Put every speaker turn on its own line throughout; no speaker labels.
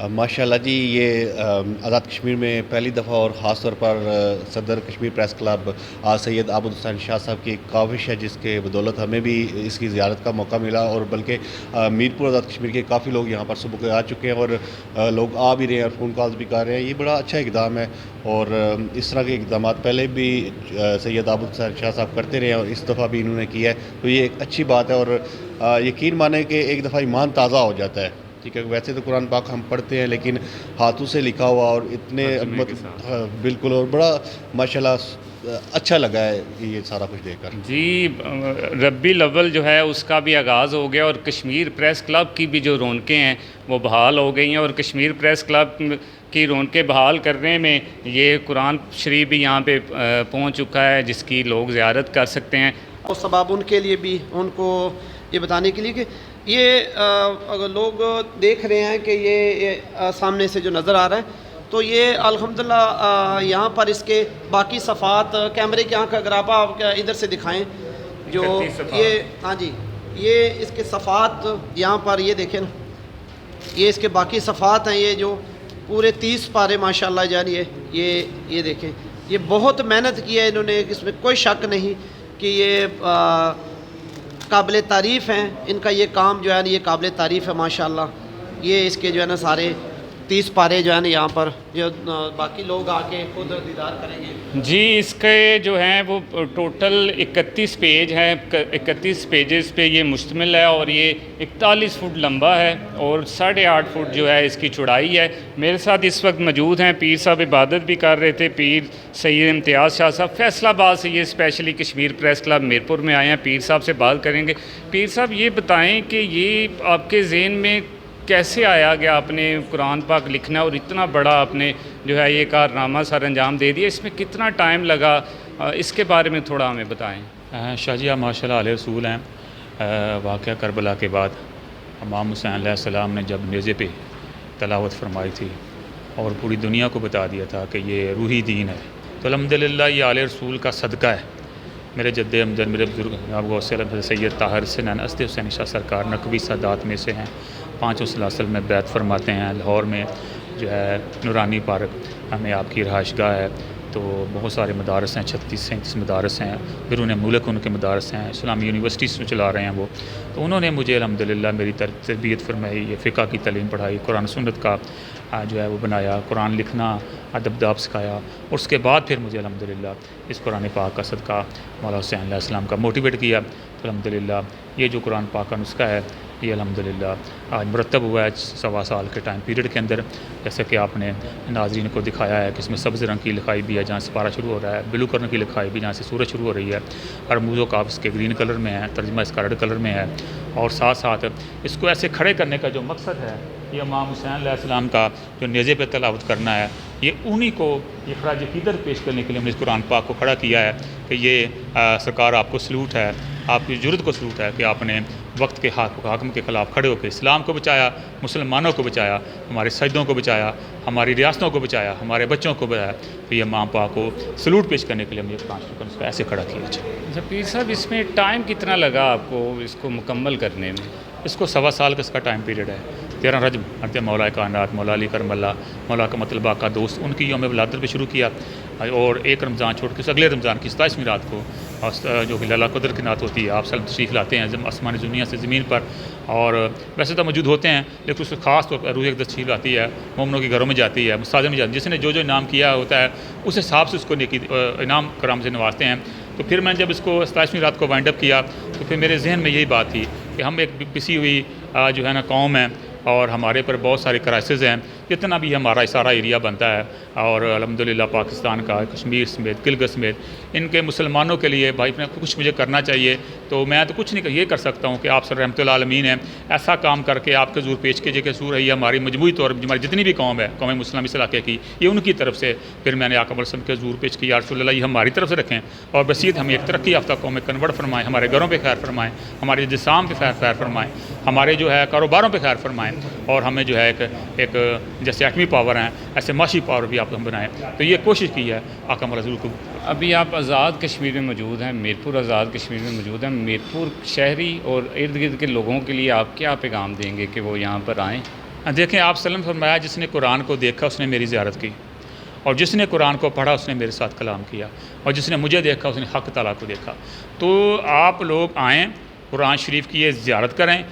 ماشاء اللہ جی، یہ آزاد کشمیر میں پہلی دفعہ اور خاص طور پر صدر کشمیر پریس کلب سید عابد حسین شاہ صاحب کی ایک کاوش ہے، جس کے بدولت ہمیں بھی اس کی زیارت کا موقع ملا، اور بلکہ میرپور آزاد کشمیر کے کافی لوگ یہاں پر صبح کے آ چکے ہیں، اور لوگ آ بھی رہے ہیں اور فون کالز بھی کر رہے ہیں۔ یہ بڑا اچھا اقدام ہے، اور اس طرح کے اقدامات پہلے بھی سید عابد حسین شاہ صاحب کرتے رہے ہیں، اور اس دفعہ بھی انہوں نے کیا ہے، تو یہ ایک اچھی بات ہے، اور یقین مانیں کہ ایک دفعہ ایمان تازہ ہو جاتا ہے۔ ٹھیک ہے، ویسے تو قرآن پاک ہم پڑھتے ہیں، لیکن ہاتھوں سے لکھا ہوا اور اتنے بالکل، اور بڑا ماشاءاللہ اچھا لگا ہے یہ سارا کچھ دیکھ کر۔
جی، ربیع الاول جو ہے اس کا بھی آغاز ہو گیا، اور کشمیر پریس کلب کی بھی جو رونقیں ہیں وہ بحال ہو گئی ہیں، اور کشمیر پریس کلب کی رونقیں بحال کرنے میں یہ قرآن شریف بھی یہاں پہ پہنچ چکا ہے، جس کی لوگ زیارت کر سکتے ہیں۔
اور سباب ان کے لیے بھی، ان کو یہ بتانے کے لیے کہ یہ اگر لوگ دیکھ رہے ہیں کہ یہ سامنے سے جو نظر آ رہا ہے، تو یہ الحمدللہ یہاں پر اس کے باقی صفحات کیمرے کی آنکھ اگر آپ ادھر سے دکھائیں، جو یہ ہاں جی، یہ اس کے صفحات یہاں پر یہ دیکھیں نا، یہ اس کے باقی صفحات ہیں، یہ جو پورے 30 پارے ماشاءاللہ جاری ہے، یہ دیکھیں، یہ بہت محنت کی ہے انہوں نے، اس میں کوئی شک نہیں کہ یہ قابل تعریف ہیں، ان کا یہ کام جو ہے نا یہ قابل تعریف ہے ماشاءاللہ۔ یہ اس کے جو ہے نا سارے 30 پارے جو ہے نا یہاں پر جو باقی لوگ آ کے خود دیدار کریں گے۔
جی، اس کے جو ہیں وہ ٹوٹل 31 پیج ہیں، 31 پیجز پہ یہ مشتمل ہے، اور یہ 41 فٹ لمبا ہے اور 8.5 فٹ جو ہے اس کی چوڑائی ہے۔ میرے ساتھ اس وقت موجود ہیں پیر صاحب، عبادت بھی کر رہے تھے، پیر سید امتیاز شاہ صاحب فیصل آباد سے، یہ especially Kashmir press club Mirpur میں آئے ہیں۔ پیر صاحب سے بات کریں گے۔ پیر صاحب یہ بتائیں کہ یہ آپ کے ذہن میں کیسے آیا کہ آپ نے قرآن پاک لکھنا، اور اتنا بڑا آپ نے جو ہے یہ کارنامہ سر انجام دے دیا، اس میں کتنا ٹائم لگا، اس کے بارے میں تھوڑا ہمیں بتائیں۔
شاہ جی، آپ ماشاء اللہ علیہ رسول ہیں۔ واقعہ کربلا کے بعد امام حسین علیہ السلام نے جب نیزے پہ تلاوت فرمائی تھی اور پوری دنیا کو بتا دیا تھا کہ یہ روحی دین ہے، تو الحمدللہ یہ علیہ رسول کا صدقہ ہے۔ میرے جد امجد، میرے بزرگ جناب غوث اعظم سید طاہر حسین اسد حسین شاہ سرکار نقوی سادات میں سے ہیں، 5 سلاسل میں بیعت فرماتے ہیں۔ لاہور میں جو ہے نورانی پارک ہمیں آپ کی رہائش گاہ ہے، تو بہت سارے مدارس ہیں، 36-37 مدارس ہیں، بیرون ملک ان کے مدارس ہیں، اسلامی یونیورسٹیز میں چلا رہے ہیں وہ۔ تو انہوں نے مجھے الحمدللہ میری تربیت فرمائی، یہ فقہ کی تعلیم پڑھائی، قرآن سنت کا جو ہے وہ بنایا، قرآن لکھنا، ادب داب سکھایا، اور اس کے بعد پھر مجھے الحمدللہ اس قرآن پاک کا صدقہ مولا حسین علیہ السلام کا موٹیویٹ کیا۔ تو الحمدللہ یہ جو قرآن پاک کا نسخہ ہے، یہ الحمدللہ آج مرتب ہوا ہے 1.25 سال کے ٹائم پیریڈ کے اندر، جیسا کہ آپ نے ناظرین کو دکھایا ہے کہ اس میں سبز رنگ کی لکھائی بھی ہے جہاں سے پارہ شروع ہو رہا ہے، بلو کلر کی لکھائی بھی جہاں سے سورج شروع ہو رہی ہے، رموز و قاف اس کے گرین کلر میں ہے، ترجمہ اس کا ریڈ کلر میں ہے، اور ساتھ ساتھ اس کو ایسے کھڑے کرنے کا جو مقصد ہے، یہ امام حسین علیہ السلام کا جو نیزے پہ تلاوت کرنا ہے، یہ انہی کو یہ خراج عقیدت پیش کرنے کے لیے ہم نے اس قرآن پاک کو کھڑا کیا ہے کہ یہ سرکار آپ کو سلوٹ ہے، آپ کی جرت کو سلوٹ ہے کہ آپ نے وقت کے حاکم کے خلاف کھڑے ہو کے اسلام کو بچایا، مسلمانوں کو بچایا، ہمارے سجدوں کو بچایا، ہماری ریاستوں کو بچایا، ہمارے بچوں کو بچایا۔ تو یہ امام پاک کو سلوٹ پیش کرنے کے لیے ہم یہ قرآن شریف کو ایسے کھڑا کیا جائے۔
اچھا پیر صاحب، اس میں ٹائم کتنا لگا آپ کو اس کو مکمل کرنے میں؟
اس کو 1.25 سال کا اس کا ٹائم پیریڈ ہے۔ 13 رجب حضرت مولا کائنات مولا علی کرم اللہ، مولا کا مطلبہ کا دوست، ان کی یوم ولادت پہ شروع کیا، اور 1 رمضان چھوڑ کے اگلے رمضان کی 27ویں رات کو جو کہ لالہ قدر کی نعت ہوتی ہے، آپ صلی تشریف لاتے ہیں آسمان دنیا سے زمین پر، اور ویسے تو موجود ہوتے ہیں لیکن اس کو خاص طور پر روح اقدس تشریف لاتی ہے، مومنوں کے گھروں میں جاتی ہے، مساجد میں جاتی ہے، جس نے جو انعام کیا ہوتا ہے اس حساب سے اس کو نیکی انعام کرام سے نوازتے ہیں۔ تو پھر میں نے جب اس کو 27ویں رات کو وائنڈ اپ کیا تو پھر میرے ذہن میں یہی بات تھی کہ ہم ایک پسی ہوئی جو ہے نا قوم ہے، اور ہمارے پر بہت سارے کرائسز ہیں، جتنا بھی ہمارا سارا ایریا بنتا ہے، اور الحمدللہ پاکستان کا کشمیر سمیت گلگت سمیت ان کے مسلمانوں کے لیے بھائی کچھ مجھے کرنا چاہیے۔ تو میں تو کچھ نہیں یہ کر سکتا ہوں کہ آپ سر رحمۃ اللہ عالمین ہیں، ایسا کام کر کے آپ کے حضور پیش کیجیے کہ سور ہے یہ ہماری مجموعی طور پر ہماری جتنی بھی قوم ہے، قوم مسلم اس علاقے کی، یہ ان کی طرف سے پھر میں نے آقا علیہ وسلم کے حضور پیش کی، یا رسول اللہ یہ ہماری طرف سے رکھیں، اور بصیرت ہمیں ایک ترقی یافتہ قوم میں کنورٹ فرمائیں، ہمارے گھروں پہ خیر فرمائیں، ہمارے جسام پہ خیر فرمائیں، ہمارے جو ہے کاروباروں پہ خیر فرمائیں، اور ہمیں جو ہے ایک جیسے ایٹمی پاور ہیں ایسے معاشی پاور بھی آپ ہم بنائیں۔ تو یہ کوشش کی ہے آقا علیہ وسلم کو۔
ابھی آپ آزاد کشمیر میں موجود ہیں، میرپور آزاد کشمیر میں موجود ہیں، میرپور شہری اور ارد گرد کے لوگوں کے لیے آپ کیا پیغام دیں گے کہ وہ یہاں پر آئیں؟
دیکھیں آپ صلی اللہ علیہ وسلم فرمایا جس نے قرآن کو دیکھا اس نے میری زیارت کی، اور جس نے قرآن کو پڑھا اس نے میرے ساتھ کلام کیا، اور جس نے مجھے دیکھا اس نے حق تعالیٰ کو دیکھا۔ تو آپ لوگ آئیں، قرآن شریف کی یہ زیارت کریں۔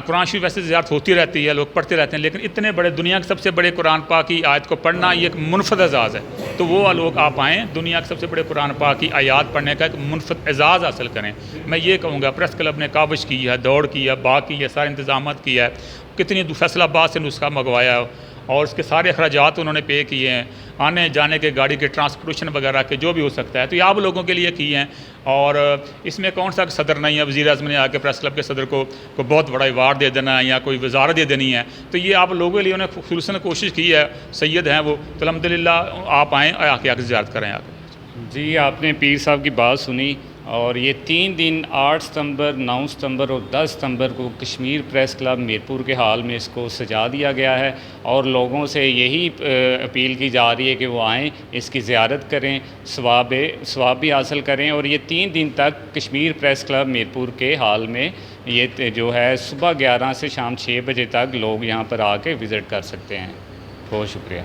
قرآن شریف ویسے زیارت ہوتی رہتی ہے، لوگ پڑھتے رہتے ہیں، لیکن اتنے بڑے دنیا کے سب سے بڑے قرآن پاک کی آیت کو پڑھنا یہ ایک منفرد اعزاز ہے۔ تو وہ لوگ آپ آئیں، دنیا کے سب سے بڑے قرآن پاک کی آیات پڑھنے کا ایک منفرد اعزاز حاصل کریں۔ میں یہ کہوں گا پریس کلب نے کاوش کی ہے، دوڑ کی ہے، باغ کی ہے، سارے انتظامات کیا ہے، کتنی فیصل آباد سے نسخہ منگوایا ہے، اور اس کے سارے اخراجات انہوں نے پے کیے ہیں، آنے جانے کے گاڑی کے ٹرانسپورٹیشن وغیرہ کے جو بھی ہو سکتا ہے، تو یہ آپ لوگوں کے لیے کیے ہیں۔ اور اس میں کون سا صدر نہیں ہے، وزیر اعظم نے آ کے پریس کلب کے صدر کو بہت بڑا ایوارڈ دے دینا ہے یا کوئی وزارت دے دینی ہے، تو یہ آپ لوگوں کے لیے انہوں نے خصوصاً کوشش کی ہے، سید ہیں وہ، تو الحمدللہ آپ آئیں، آ کے زیارت کریں۔
جی آپ نے پیر صاحب کی بات سنی، اور یہ 3 دن 8 ستمبر، 9 ستمبر اور 10 ستمبر کو کشمیر پریس کلب میرپور کے حال میں اس کو سجا دیا گیا ہے، اور لوگوں سے یہی اپیل کی جا رہی ہے کہ وہ آئیں، اس کی زیارت کریں، ثواب بھی حاصل کریں۔ اور یہ 3 دن تک کشمیر پریس کلب میرپور کے حال میں یہ جو ہے صبح 11 سے شام 6 بجے تک لوگ یہاں پر آ کے وزٹ کر سکتے ہیں۔ بہت شکریہ۔